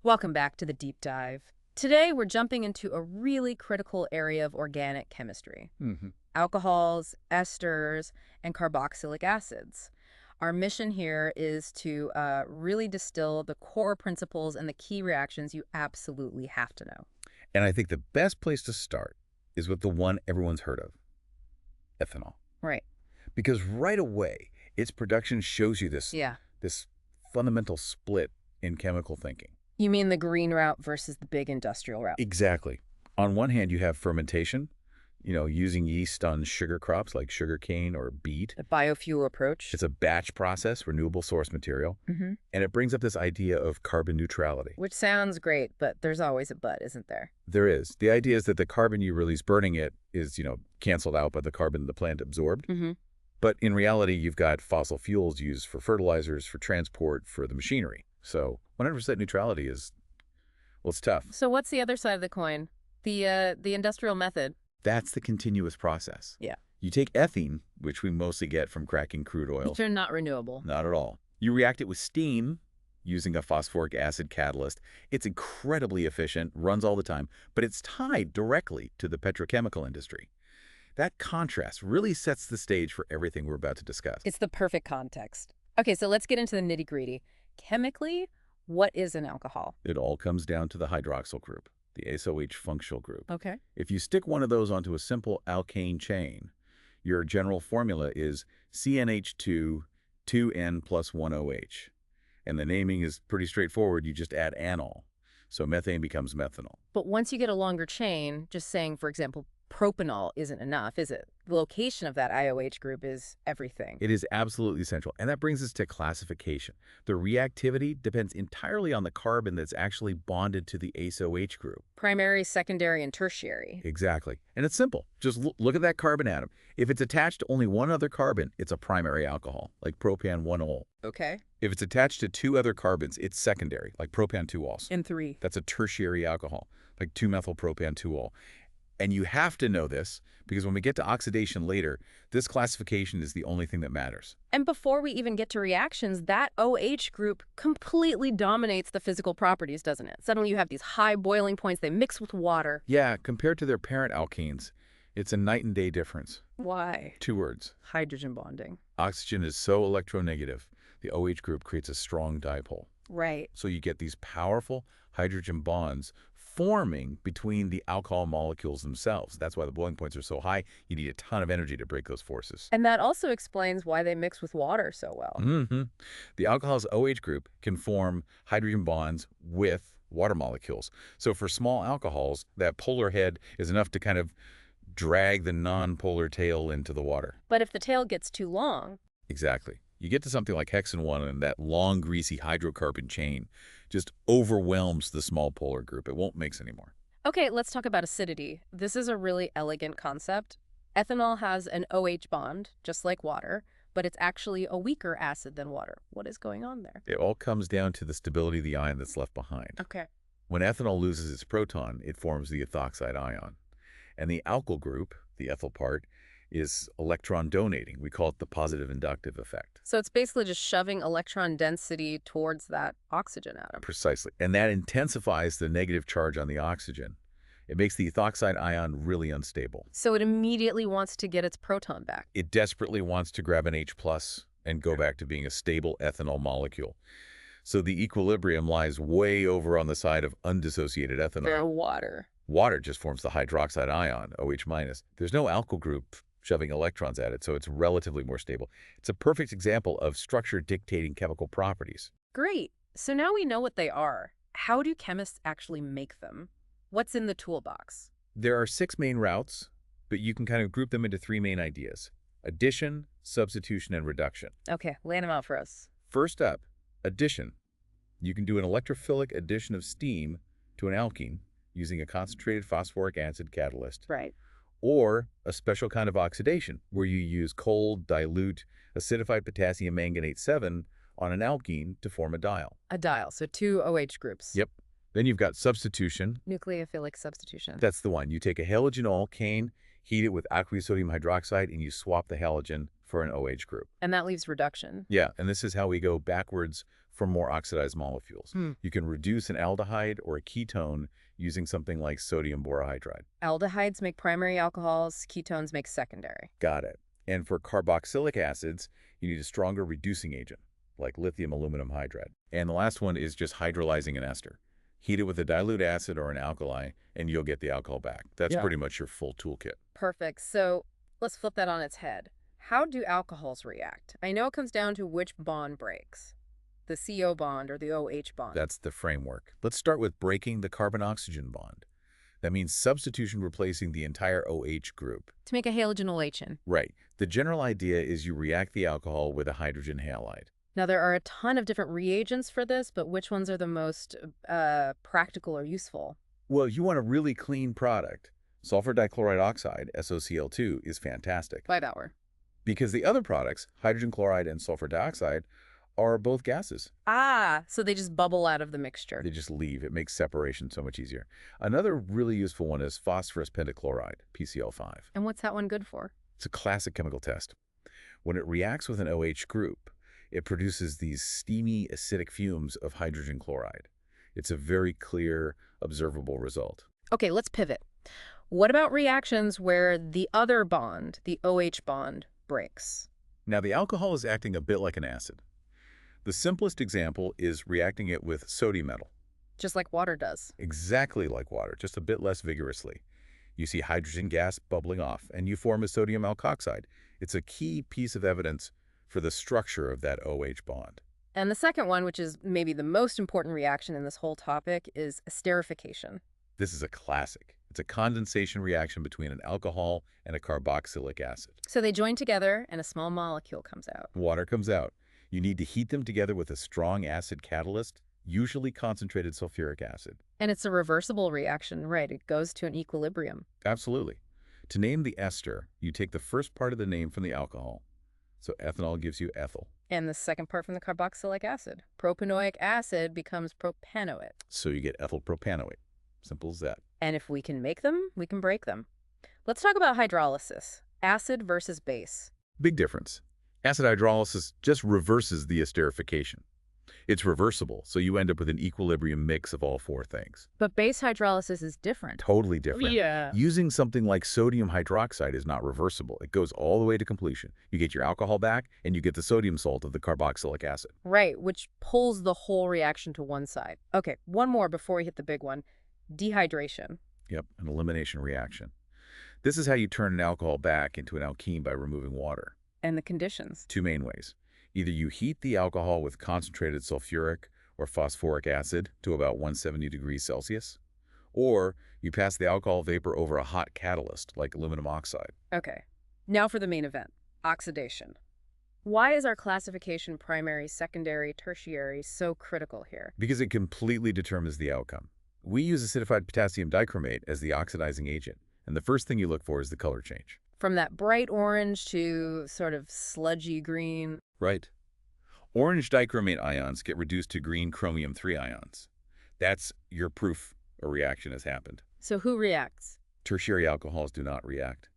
Welcome back to the deep dive. Today, we're jumping into a really critical area of organic chemistry. Hmm. Alcohols, esters, and carboxylic acids. Our mission here is to really distill the core principles and the key reactions you absolutely have to know. And I think the best place to start is with the one everyone's heard of, ethanol. Right. Because right away, its production shows you Yeah. this fundamental split in chemical thinking. You mean the green route versus the big industrial route? Exactly. On one hand, you have fermentation, using yeast on sugar crops like sugarcane or beet. The biofuel approach? It's a batch process, renewable source material, Mm-hmm. and it brings up this idea of carbon neutrality. Which sounds great, but there's always a but, isn't there? There is. The idea is that the carbon you release burning it is, canceled out by the carbon the plant absorbed. Mm-hmm. But in reality, you've got fossil fuels used for fertilizers, for transport, for the machinery. So 100% neutrality is, well, it's tough. So what's the other side of the coin? The industrial method. That's the continuous process. Yeah. You take ethene, which we mostly get from cracking crude oil. Which are not renewable. Not at all. You react it with steam using a phosphoric acid catalyst. It's incredibly efficient, runs all the time, but it's tied directly to the petrochemical industry. That contrast really sets the stage for everything we're about to discuss. It's the perfect context. Okay, so let's get into the nitty-gritty. Chemically, what is an alcohol? It all comes down to the hydroxyl group, the SOH functional group. Okay. If you stick one of those onto a simple alkane chain, your general formula is CnH2 2N plus 1OH. And the naming is pretty straightforward. You just add anol. So methane becomes methanol. But once you get a longer chain, just saying, for example, propanol isn't enough, is it? The location of that IOH group is everything. It is absolutely essential. And that brings us to classification. The reactivity depends entirely on the carbon that's actually bonded to the ACE-OH group. Primary, secondary, and tertiary. Exactly. And it's simple. Just look at that carbon atom. If it's attached to only one other carbon, it's a primary alcohol, like propan-1-ol. Okay. If it's attached to two other carbons, it's secondary, like propan-2-ols. And three. That's a tertiary alcohol, like 2-methylpropan-2-ol. And you have to know this because when we get to oxidation later, this classification is the only thing that matters. And before we even get to reactions, that OH group completely dominates the physical properties, doesn't it? Suddenly you have these high boiling points, they mix with water. Yeah, compared to their parent alkanes, it's a night and day difference. Why? 2 words. Hydrogen bonding. Oxygen is so electronegative, the OH group creates a strong dipole. Right. So you get these powerful hydrogen bonds forming between the alcohol molecules themselves. That's why the boiling points are so high. You need a ton of energy to break those forces. And that also explains why they mix with water so well. Mm-hmm. The alcohol's OH group can form hydrogen bonds with water molecules. So for small alcohols, that polar head is enough to kind of drag the non-polar tail into the water. But if the tail gets too long... Exactly. You get to something like hexane-1 and that long, greasy hydrocarbon chain just overwhelms the small polar group. It won't mix anymore. Okay, let's talk about acidity. This is a really elegant concept. Ethanol has an OH bond, just like water, but it's actually a weaker acid than water. What is going on there? It all comes down to the stability of the ion that's left behind. Okay. When ethanol loses its proton, it forms the ethoxide ion. And the alkyl group, the ethyl part, is electron donating. We call it the positive inductive effect. So it's basically just shoving electron density towards that oxygen atom. Precisely. And that intensifies the negative charge on the oxygen. It makes the ethoxide ion really unstable. So it immediately wants to get its proton back. It desperately wants to grab an H+ and go back to being a stable ethanol molecule. So the equilibrium lies way over on the side of undissociated ethanol. They're water. Water just forms the hydroxide ion, OH-. There's no alkyl group shoving electrons at it, so it's relatively more stable. It's a perfect example of structure dictating chemical properties. Great. So now we know what they are. How do chemists actually make them? What's in the toolbox? There are 6 main routes, but you can kind of group them into 3 main ideas: addition, substitution, and reduction. Okay, lay them out for us. First up, addition. You can do an electrophilic addition of steam to an alkene using a concentrated phosphoric acid catalyst. Right. Or a special kind of oxidation where you use cold, dilute, acidified potassium manganate 7 on an alkene to form a diol. A diol, so 2 OH groups. Yep. Then you've got substitution. Nucleophilic substitution. That's the one. You take a halogen alkane, heat it with aqueous sodium hydroxide, and you swap the halogen for an OH group. And that leaves reduction. Yeah, and this is how we go backwards for more oxidized molecules. Hmm. You can reduce an aldehyde or a ketone using something like sodium borohydride. Aldehydes make primary alcohols, ketones make secondary. Got it. And for carboxylic acids, you need a stronger reducing agent, like lithium aluminum hydride. And the last one is just hydrolyzing an ester. Heat it with a dilute acid or an alkali, and you'll get the alcohol back. That's Yeah. pretty much your full toolkit. Perfect. So let's flip that on its head. How do alcohols react? I know it comes down to which bond breaks, the CO bond or the OH bond. That's the framework. Let's start with breaking the carbon-oxygen bond. That means substitution replacing the entire OH group. To make a halogen OHN. Right. The general idea is you react the alcohol with a hydrogen halide. Now, there are a ton of different reagents for this, but which ones are the most practical or useful? Well, you want a really clean product. Sulfur dichloride oxide, SOCl2, is fantastic. 5 hour. Because the other products, hydrogen chloride and sulfur dioxide, are both gases. Ah, so they just bubble out of the mixture. They just leave. It makes separation so much easier. Another really useful one is phosphorus pentachloride, PCl5. And what's that one good for? It's a classic chemical test. When it reacts with an OH group, it produces these steamy, acidic fumes of hydrogen chloride. It's a very clear, observable result. Okay, let's pivot. What about reactions where the other bond, the OH bond, breaks? Now, the alcohol is acting a bit like an acid. The simplest example is reacting it with sodium metal. Just like water does. Exactly like water, just a bit less vigorously. You see hydrogen gas bubbling off, and you form a sodium alkoxide. It's a key piece of evidence for the structure of that OH bond. And the second one, which is maybe the most important reaction in this whole topic, is esterification. This is a classic. It's a condensation reaction between an alcohol and a carboxylic acid. So they join together and a small molecule comes out. Water comes out. You need to heat them together with a strong acid catalyst, usually concentrated sulfuric acid. And it's a reversible reaction, right? It goes to an equilibrium. Absolutely. To name the ester, you take the first part of the name from the alcohol. So ethanol gives you ethyl. And the second part from the carboxylic acid. Propanoic acid becomes propanoate. So you get ethyl propanoate. Simple as that. And if we can make them, we can break them. Let's talk about hydrolysis. Acid versus base. Big difference. Acid hydrolysis just reverses the esterification. It's reversible, so you end up with an equilibrium mix of all four things. But base hydrolysis is different. Totally different. Yeah. Using something like sodium hydroxide is not reversible. It goes all the way to completion. You get your alcohol back, and you get the sodium salt of the carboxylic acid. Right, which pulls the whole reaction to one side. Okay, one more before we hit the big one. Dehydration. Yep, an elimination reaction. This is how you turn an alcohol back into an alkene by removing water. And the conditions. Two main ways. Either you heat the alcohol with concentrated sulfuric or phosphoric acid to about 170 degrees Celsius, or you pass the alcohol vapor over a hot catalyst like aluminum oxide. Okay, now for the main event, oxidation. Why is our classification primary, secondary, tertiary so critical here? Because it completely determines the outcome. We use acidified potassium dichromate as the oxidizing agent, and the first thing you look for is the color change. From that bright orange to sort of sludgy green. Right. Orange dichromate ions get reduced to green chromium-3 ions. That's your proof a reaction has happened. So who reacts? Tertiary alcohols do not react.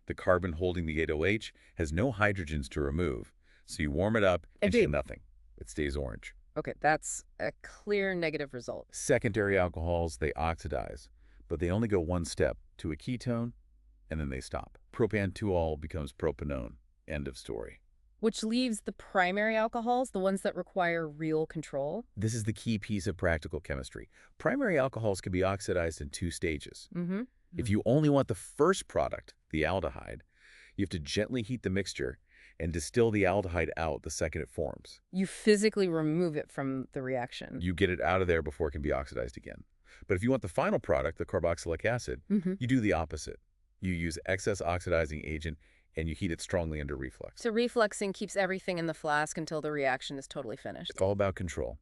The carbon holding the 8OH has no hydrogens to remove, so you warm it up and see nothing. It stays orange. Okay, that's a clear negative result. Secondary alcohols, they oxidize, but they only go one step to a ketone, and then they stop. Propan-2-ol becomes propanone. End of story. Which leaves the primary alcohols, the ones that require real control. This is the key piece of practical chemistry. Primary alcohols can be oxidized in two stages. Mm-hmm. If you only want the first product, the aldehyde, you have to gently heat the mixture and distill the aldehyde out the second it forms. You physically remove it from the reaction. You get it out of there before it can be oxidized again. But if you want the final product, the carboxylic acid, you do the opposite. You use excess oxidizing agent and you heat it strongly under reflux. So refluxing keeps everything in the flask until the reaction is totally finished. It's all about control.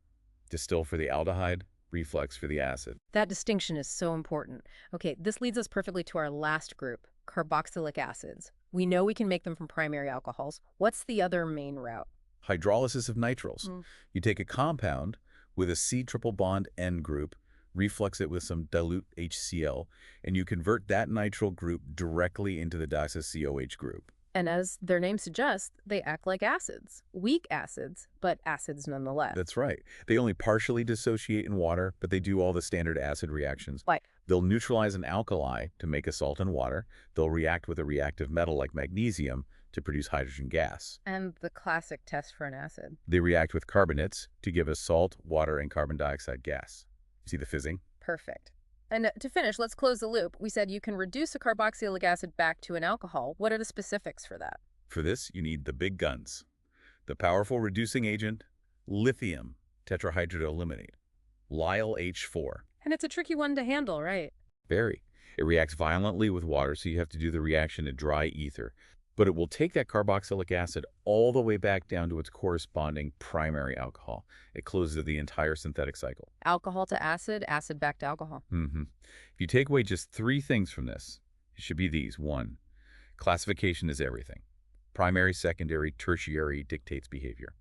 Distill for the aldehyde, reflux for the acid. That distinction is so important. Okay, this leads us perfectly to our last group, carboxylic acids. We know we can make them from primary alcohols. What's the other main route? Hydrolysis of nitriles. You take a compound with a C triple bond N group, reflux it with some dilute HCl, and you convert that nitrile group directly into the diisocioH group. And as their name suggests, they act like acids. Weak acids, but acids nonetheless. That's right. They only partially dissociate in water, but they do all the standard acid reactions. Like, They'll neutralize an alkali to make a salt in water. They'll react with a reactive metal like magnesium to produce hydrogen gas. and the classic test for an acid. They react with carbonates to give us salt, water, and carbon dioxide gas. See the fizzing? Perfect. And to finish, let's close the loop. We said you can reduce a carboxylic acid back to an alcohol. What are the specifics for that? For this, you need the big guns. The powerful reducing agent, lithium tetrahydroaluminate, LiOH4. And it's a tricky one to handle, right? Very. It reacts violently with water, so you have to do the reaction in dry ether. But it will take that carboxylic acid all the way back down to its corresponding primary alcohol. It closes the entire synthetic cycle. Alcohol to acid, acid back to alcohol. If you take away just three things from this, it should be these. 1. Classification is everything. Primary, secondary, tertiary dictates behavior.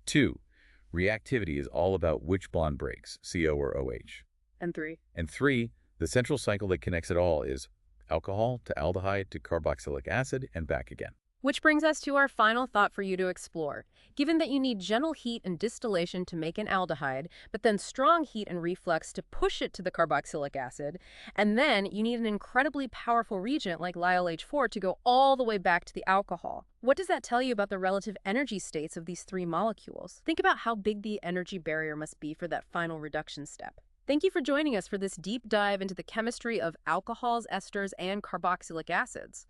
2. Reactivity is all about which bond breaks, CO or OH. And 3. And 3, the central cycle that connects it all is alcohol to aldehyde to carboxylic acid and back again. Which brings us to our final thought for you to explore. Given that you need gentle heat and distillation to make an aldehyde, but then strong heat and reflux to push it to the carboxylic acid, and then you need an incredibly powerful reagent like LiOH4 to go all the way back to the alcohol. What does that tell you about the relative energy states of these three molecules? Think about how big the energy barrier must be for that final reduction step. Thank you for joining us for this deep dive into the chemistry of alcohols, esters, and carboxylic acids.